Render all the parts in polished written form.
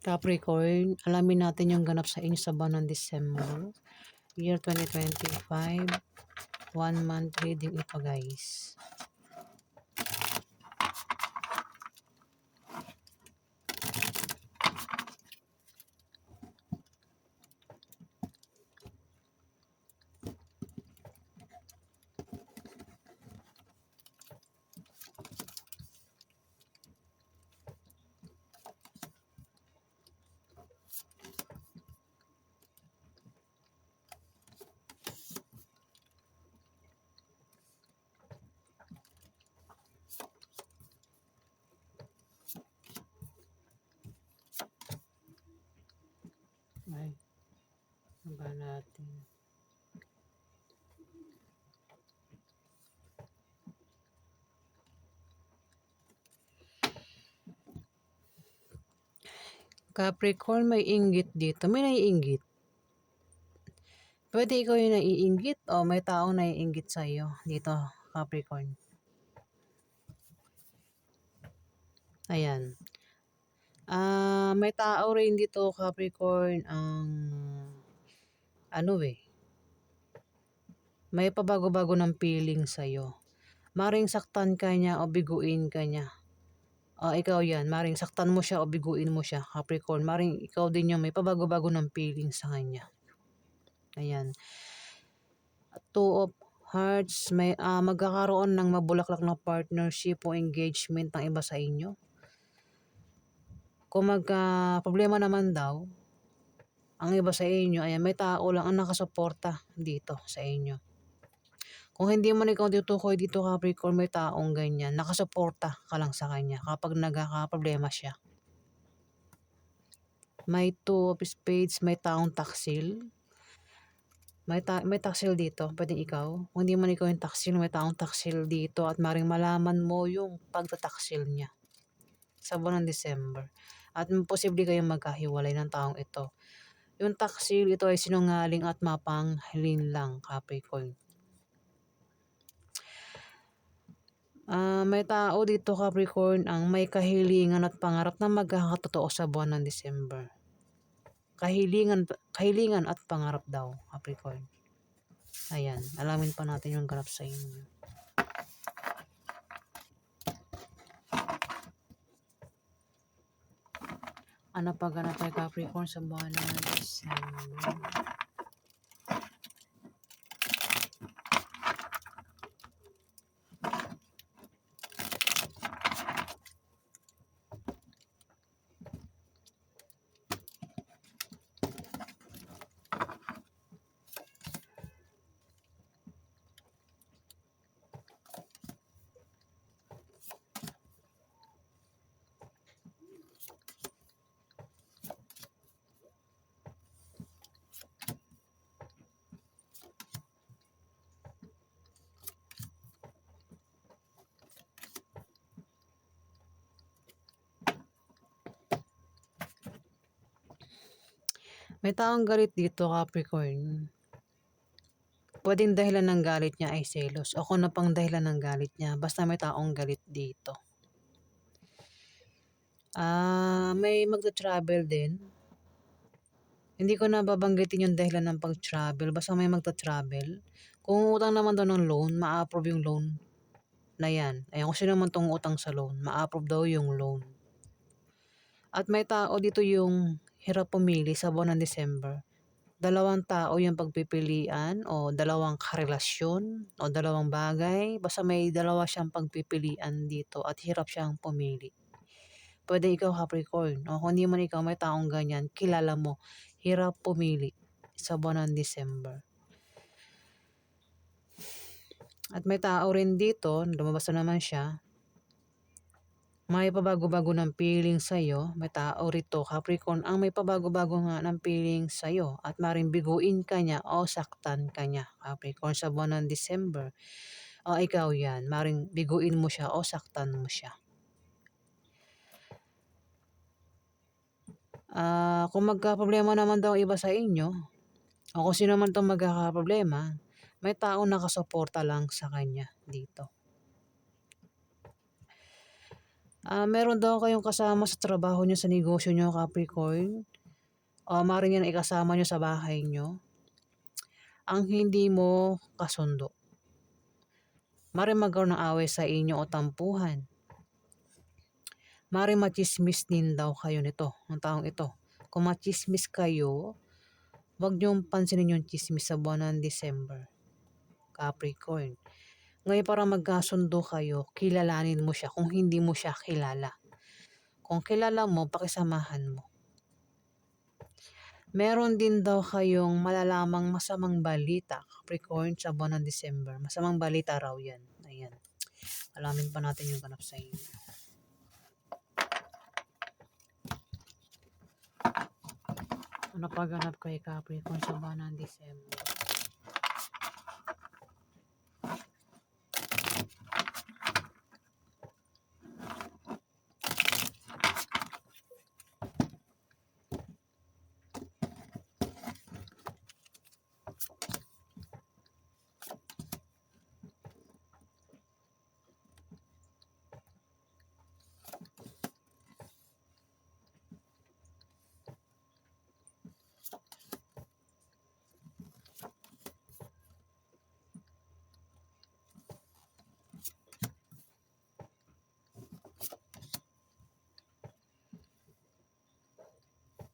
Capricorn, alamin natin yung ganap sa inyo sa buwan ng December, year 2025. 1 month reading ito, guys. Ay, ba natin. Capricorn, may inggit dito. May naiinggit. Pwede ikaw yung naiinggit o may taong naiinggit sa iyo dito, Capricorn. Ayan. May tao rin dito, Capricorn, ang may pabago-bago ng feeling sa iyo. Maring saktan ka niya o biguin ka niya. Ikaw yan, maring saktan mo siya o biguin mo siya, Capricorn. Maring ikaw din yung may pabago-bago ng feeling sa kanya. Ayan. Two of Hearts, may magkakaroon ng mabulaklak na partnership o engagement ng iba sa inyo. Kung problema naman daw, ang iba sa inyo, ayan, may tao lang ang nakasuporta dito sa inyo. Kung hindi man ikaw tutukoy dito, Capricorn, may taong ganyan, nakasuporta ka lang sa kanya kapag nagkakaproblema siya. May Two of Spades, may taong taksil. May taksil dito, pwedeng ikaw. Kung hindi man ikaw yung taksil, may taong taksil dito at maring malaman mo yung pagtataksil niya sa buwan ng December. At posible kayong magkahiwalay ng taong ito. Yung taksil, ito ay sinungaling at mapanglin lang, Capricorn. May tao dito, Capricorn, ang may kahilingan at pangarap na magkakatotoo sa buwan ng December. Kahilingan at pangarap daw, Capricorn. Ayan, alamin pa natin yung ganap sa inyo. Ano pa ganap kay Capricorn sa buwan ng December? May taong galit dito, Capricorn. Pwedeng dahilan ng galit niya ay selos o kung ano pang dahilan ng galit niya. Basta may taong galit dito. May magta-travel din. Hindi ko na babanggitin yung dahilan ng pag-travel. Basta may magta-travel. Kung utang naman daw ng loan, ma-approve yung loan na yan. Ayan, kung sino man tong utang sa loan, ma-approve daw yung loan. At may tao dito yung hirap pumili sa buwan ng December. Dalawang tao yung pagpipilian o dalawang karelasyon o dalawang bagay. Basta may dalawa siyang pagpipilian dito at hirap siyang pumili. Pwede ikaw, Capricorn. O kung hindi man ikaw, may taong ganyan, kilala mo, hirap pumili sa buwan ng December. At may tao rin dito, lumabas na naman siya, may pabago-bago ng feeling sa'yo. May tao rito, Capricorn, ang may pabago-bago nga ng feeling sa'yo at maring biguin ka niya o saktan ka niya, Capricorn, sa buwan ng December. O ikaw yan, maring biguin mo siya o saktan mo siya. Kung magka-problema naman daw iba sa inyo, o kung sino man itong magkakaproblema, may tao nakasuporta lang sa kanya dito. Meron daw kayong kasama sa trabaho niyo, sa negosyo niyo, Capricorn. O maaaring yan ikasama niyo sa bahay niyo. Ang hindi mo kasundo. Maaaring magkaroon ng away sa inyo o tampuhan. Maaaring machismis din daw kayo nito, ng taong ito. Kung machismis kayo, huwag niyong pansinin yung chismis sa buwan ng December, Capricorn. Ngayon para magkasundo kayo, kilalanin mo siya kung hindi mo siya kilala. Kung kilala mo, pakisamahan mo. Meron din daw kayong malalamang masamang balita, Capricorn, sa buwan ng December. Masamang balita raw yan. Ayan. Alamin pa natin yung ganap sa inyo. Ano pa ganap kay Capricorn sa buwan ng December?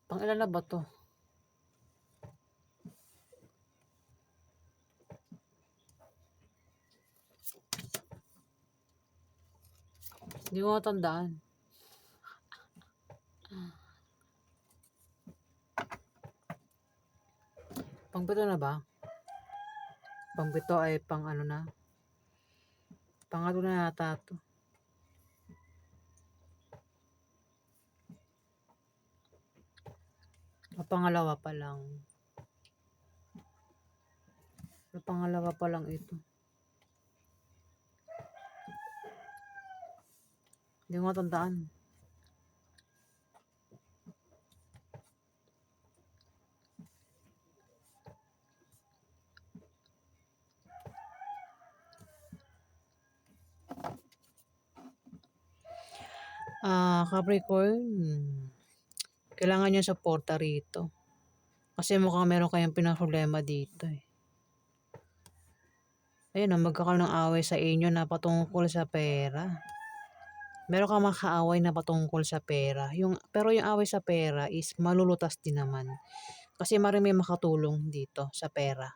Pang ilan na ba to? Hindi ko matandaan. Pang-pito na ba? Pang-pito ay pang ano na? Pangatlo na yata to. Pangalawa pa lang. Pangalawa pa lang ito. Hindi ko matandaan. Capricorn, kailangan nyo suporta rito. Kasi mukhang meron kayong pinaproblema dito eh. Ayun, magkakaroon ng away sa inyo na patungkol sa pera. Meron kang makaaway na patungkol sa pera. Pero yung away sa pera is malulutas din naman. Kasi may makatulong dito sa pera.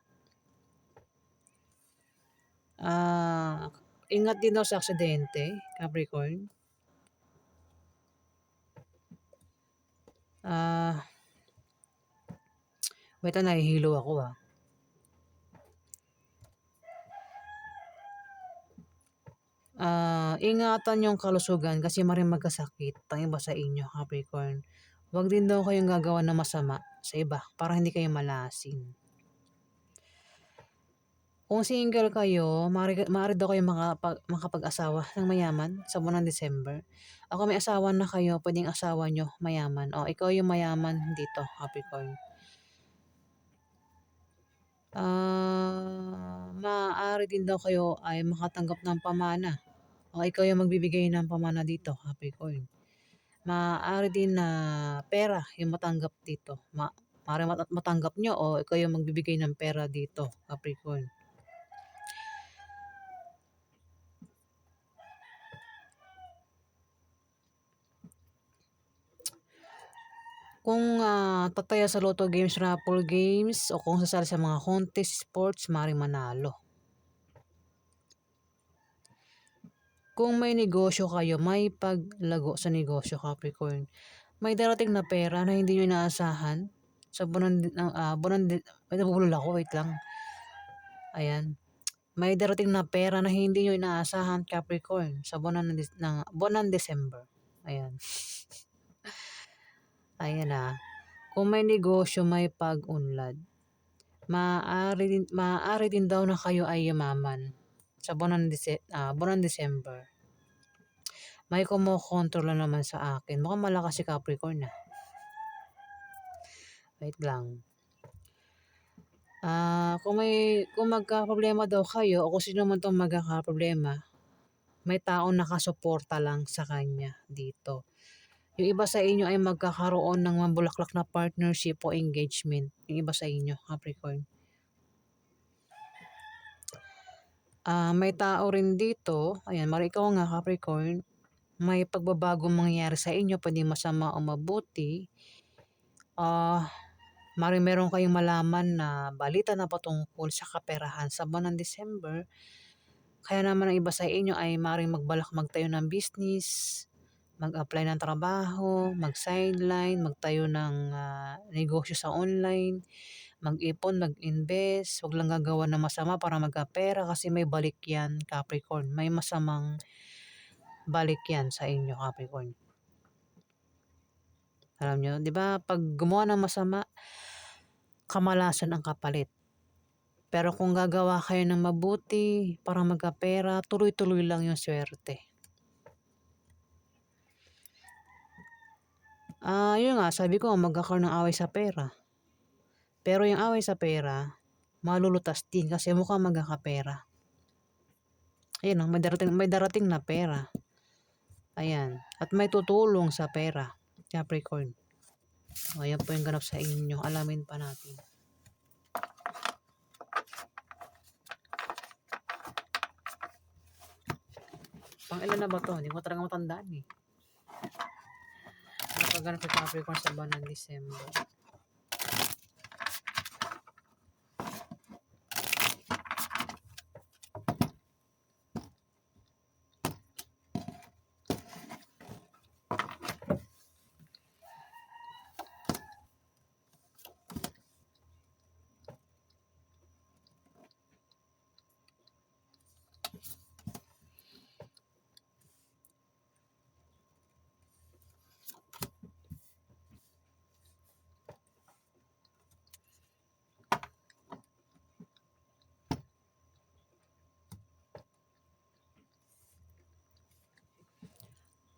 Ingat din daw sa aksidente, Capricorn. Wait, nahihilo ako ingatan yung kalusugan kasi magkasakit ang iba sa inyo, Capricorn. Huwag din daw kayong gagawa ng masama sa iba para hindi kayo malasin. Kung single kayo, maaari daw kayo makapag-asawa ng mayaman sa buwan ng December. Ako may asawa na kayo, pwedeng asawa nyo mayaman. O, ikaw yung mayaman dito, Capricorn. Maaari din daw kayo ay makatanggap ng pamana. O ikaw yung magbibigay ng pamana dito, Capricorn. Maaari din na pera yung matanggap dito. Maaari matanggap nyo o ikaw yung magbibigay ng pera dito, Capricorn. Kung tataya sa Lotto Games, Raffle Games, o kung sasali sa mga contest sports, maaaring manalo. Kung may negosyo kayo, may paglago sa negosyo, Capricorn. May darating na pera na hindi nyo inaasahan sa nabubulol ako, wait lang. Ayan. May darating na pera na hindi nyo inaasahan, Capricorn, sa buwan ng December. Ayan. Ayan Kung may negosyo, may pag-unlad. Maaari din daw na kayo ay yumaman sa buwan ng December. May kumokontrol naman sa akin. Mukhang malakas si Capricorn Wait lang. Kung magka-problema daw kayo o kung sino man itong magkaka-problema, may taong nakasuporta lang sa kanya dito. Yung iba sa inyo ay magkakaroon ng mabulaklak na partnership o engagement. Yung iba sa inyo, Capricorn. May tao rin dito, ayan, ikaw nga Capricorn, may pagbabagong mangyayari sa inyo, pwede masama o mabuti. Meron kayong malaman na balita na patungkol sa kaperahan sa buwan ng December. Kaya naman ang iba sa inyo ay maring magbalak magtayo ng business, mag-apply ng trabaho, mag-sideline, magtayo ng negosyo sa online, mag-ipon, mag-invest. Huwag lang gagawa ng masama para magkapera kasi may balik yan, Capricorn. May masamang balik yan sa inyo, Capricorn. Alam nyo, di ba, pag gumawa ng masama, kamalasan ang kapalit. Pero kung gagawa kayo ng mabuti para magkapera, tuloy-tuloy lang yung swerte. Yun nga, sabi ko, magkakaroon ng away sa pera. Pero yung away sa pera, malulutas din kasi mukhang magkakapera. Ayun, may darating na pera. Ayan. At may tutulong sa pera. Capricorn. Ayan po yung ganap sa inyo. Alamin pa natin. Pang ilan na ba to? Hindi ko talaga matandaan eh. Ano pa ganap sa Capricorn sa buwan ng December?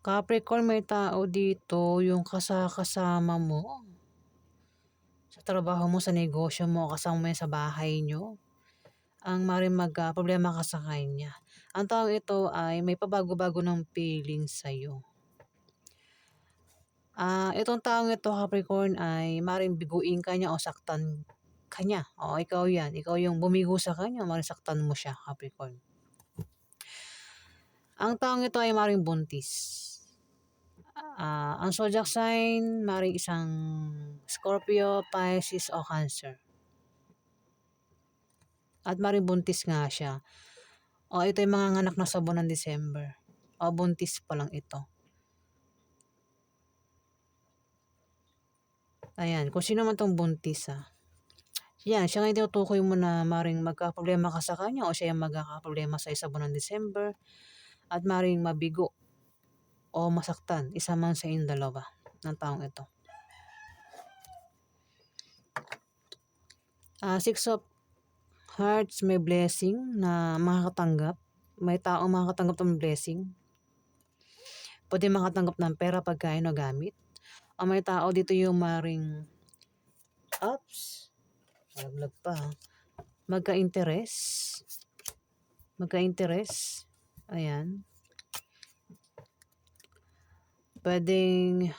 Capricorn, may tao dito, yung kasama mo sa trabaho mo, sa negosyo mo, kasama mo yan sa bahay nyo, ang maring problema ka sa kanya. Ang tao ito ay may pabago-bago ng feeling sa'yo. Itong taong ito, Capricorn, ay maring biguin ka niya o saktan ka niya. O, ikaw yan. Ikaw yung bumigo sa kanya, maring saktan mo siya, Capricorn. Ang taong ito ay maring buntis. Ang zodiac sign, maring isang Scorpio, Pisces o Cancer. At maring buntis nga siya. O ito yung mga anak na sa buwan ng December. O buntis pa lang ito. Ayan, kung sino man tong buntis yan, siya nga tinutukoy mo na maring magka-problema ka sa kanya o siya yung magkakaproblema sa buwan ng December. At maring mabigo o masaktan, isa man sa inyong dalawa ng taong ito. Six of Hearts, may blessing na makakatanggap. May taong makakatanggap ng blessing. Pwede makatanggap ng pera, pagkain o gamit. O may tao dito yung maring malaglag pa. Magka-interest. Ayan. Pwedeng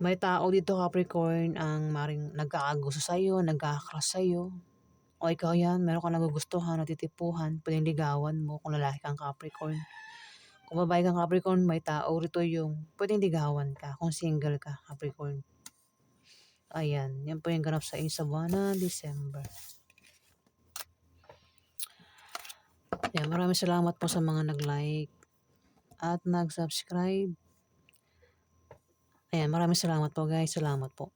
may tao dito, Capricorn, ang maring nagkakagusto sa'yo, nagkakakrush sa'yo. O ikaw yan, meron kang nagugustuhan, natitipuhan, pwedeng ligawan mo kung lalaki kang Capricorn. Kung babae kang Capricorn, may tao rito yung pwedeng ligawan ka kung single ka, Capricorn. Ayan, yan po yung ganap sa inyo sa buwan ng December. Ayan, maraming salamat po sa mga nag-like at nag-subscribe. Ayan, maraming salamat po guys. Salamat po.